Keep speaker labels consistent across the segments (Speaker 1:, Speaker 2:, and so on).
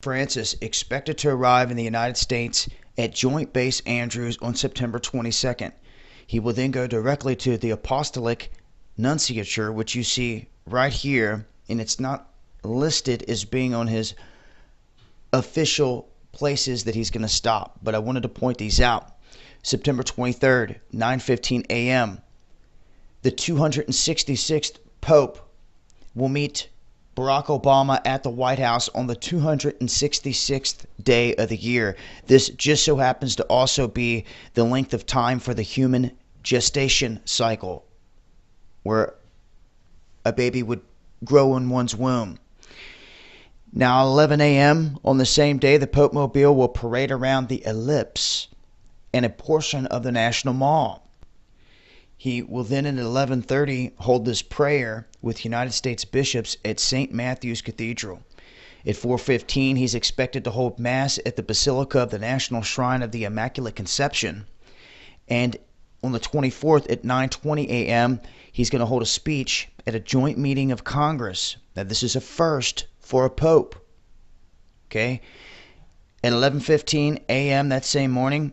Speaker 1: Francis expected to arrive in the United States at Joint Base Andrews on September 22nd. He will then go directly to the Apostolic Nunciature, which you see right here, and it's not listed as being on his official places that he's going to stop, but I wanted to point these out. September 23rd, 9:15 a.m., the 266th Pope will meet Barack Obama at the White House on the 266th day of the year. This just so happens to also be the length of time for the human gestation cycle, where a baby would grow in one's womb. Now, 11 a.m. on the same day, the Pope Mobile will parade around the ellipse and a portion of the National Mall. He will then at 11:30 hold this prayer with United States bishops at St. Matthew's Cathedral. At 4:15, he's expected to hold Mass at the Basilica of the National Shrine of the Immaculate Conception. And on the 24th at 9:20 a.m., he's going to hold a speech at a joint meeting of Congress. Now, this is a first for a pope. Okay? At 11:15 a.m. that same morning,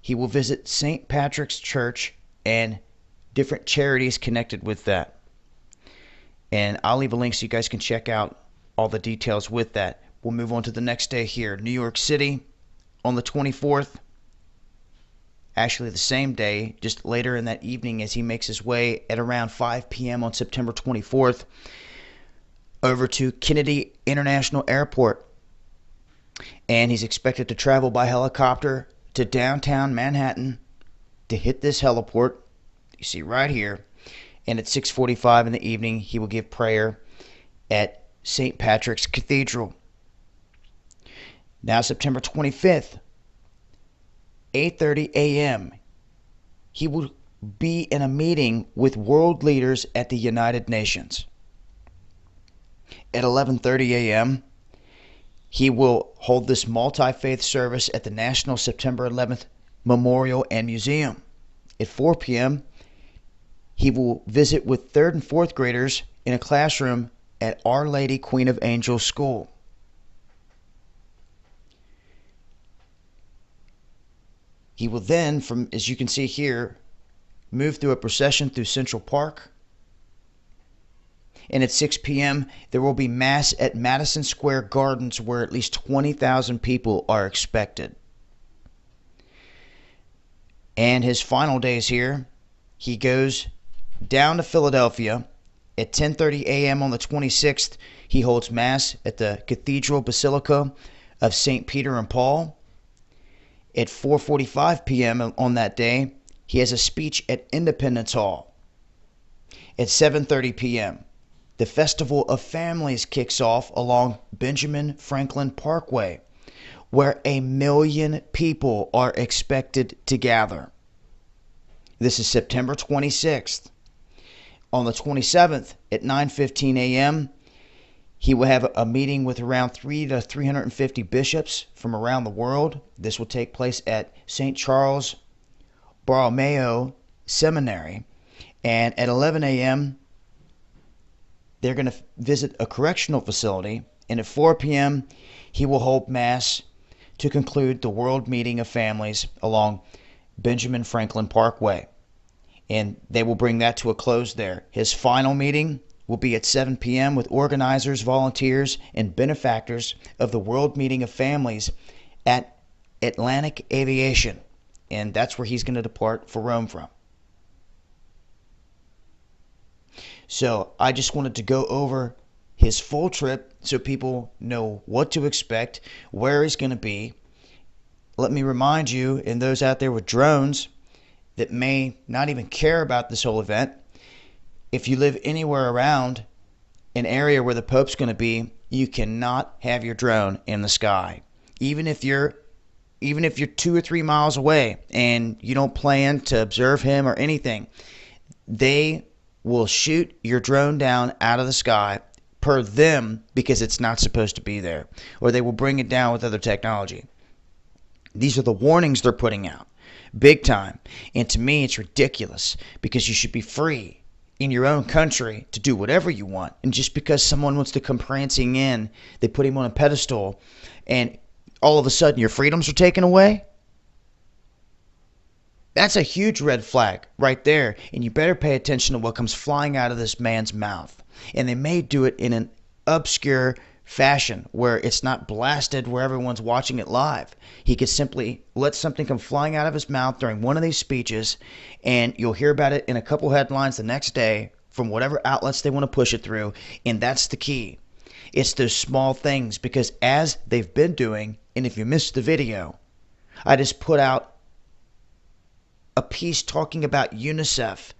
Speaker 1: he will visit St. Patrick's Church and different charities connected with that. And I'll leave a link so you guys can check out all the details with that. We'll move on to the next day here. New York City on the 24th. Actually, the same day, just later in that evening as he makes his way at around 5 p.m. on September 24th over to Kennedy International Airport. And he's expected to travel by helicopter to downtown Manhattan to hit this heliport you see right here, and at 6:45 in the evening he will give prayer at St. Patrick's Cathedral. Now September 25th, 8:30 a.m., he will be in a meeting with world leaders at the United Nations. At 11:30 a.m., he will hold this multi-faith service at the National September 11th Memorial and Museum. At 4 p.m., he will visit with 3rd and 4th graders in a classroom at Our Lady Queen of Angels School. He will then, as you can see here, move through a procession through Central Park. And at 6 p.m., there will be Mass at Madison Square Gardens, where at least 20,000 people are expected. And his final days here, he goes down to Philadelphia. At 10:30 a.m. on the 26th, he holds Mass at the Cathedral Basilica of St. Peter and Paul. At 4:45 p.m. on that day, he has a speech at Independence Hall. At 7:30 p.m., the Festival of Families kicks off along Benjamin Franklin Parkway, where 1 million people are expected to gather. This is September 26th. On the 27th at 9:15 a.m., he will have a meeting with around 300 to 350 bishops from around the world. This will take place at St. Charles Borromeo Seminary. And at 11 a.m., they're going to visit a correctional facility. And at 4 p.m., he will hold Mass to conclude the World Meeting of Families along Benjamin Franklin Parkway. And they will bring that to a close there. His final meeting will be at 7 p.m. with organizers, volunteers, and benefactors of the World Meeting of Families at Atlantic Aviation. And that's where he's going to depart for Rome from. So I just wanted to go over his full trip so people know what to expect, where he's going to be. Let me remind you, and those out there with drones that may not even care about this whole event, if you live anywhere around an area where the Pope's going to be, you cannot have your drone in the sky. Even if you're 2 or 3 miles away and you don't plan to observe him or anything, they will shoot your drone down out of the sky per them because it's not supposed to be there, or they will bring it down with other technology. These are the warnings they're putting out, big time. And to me, it's ridiculous because you should be free in your own country to do whatever you want. And just because someone wants to come prancing in, they put him on a pedestal, and all of a sudden your freedoms are taken away? That's a huge red flag right there, and you better pay attention to what comes flying out of this man's mouth. And they may do it in an obscure fashion where it's not blasted where everyone's watching it live. He could simply let something come flying out of his mouth during one of these speeches, and you'll hear about it in a couple headlines the next day from whatever outlets they want to push it through. And that's the key. It's those small things, because as they've been doing, and if you missed the video, I just put out a piece talking about UNICEF,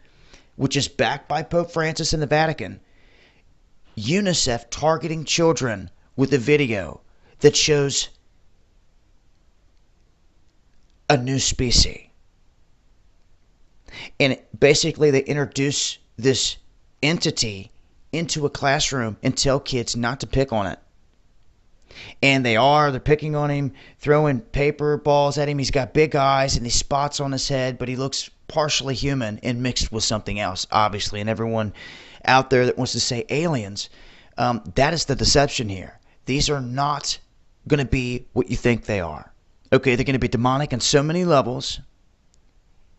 Speaker 1: which is backed by Pope Francis and the Vatican. UNICEF targeting children with a video that shows a new species. And basically they introduce this entity into a classroom and tell kids not to pick on it. And they're picking on him, throwing paper balls at him. He's got big eyes and these spots on his head, but he looks partially human and mixed with something else, obviously. And everyone out there that wants to say aliens, that is the deception here. These are not going to be what you think they are. Okay, they're going to be demonic on so many levels.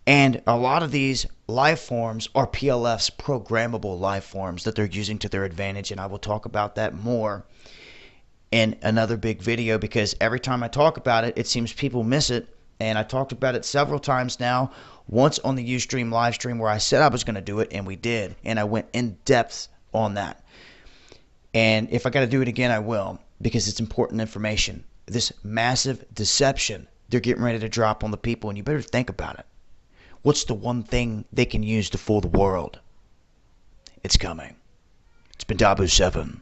Speaker 1: And a lot of these life forms are PLF's programmable life forms that they're using to their advantage. And I will talk about that more in another big video, because every time I talk about it, it seems people miss it. And I talked about it several times now, once on the Ustream live stream where I said I was going to do it, and we did. And I went in depth on that. And if I got to do it again, I will, because it's important information. This massive deception they're getting ready to drop on the people, and you better think about it. What's the one thing they can use to fool the world? It's coming. It's been Dabu 7.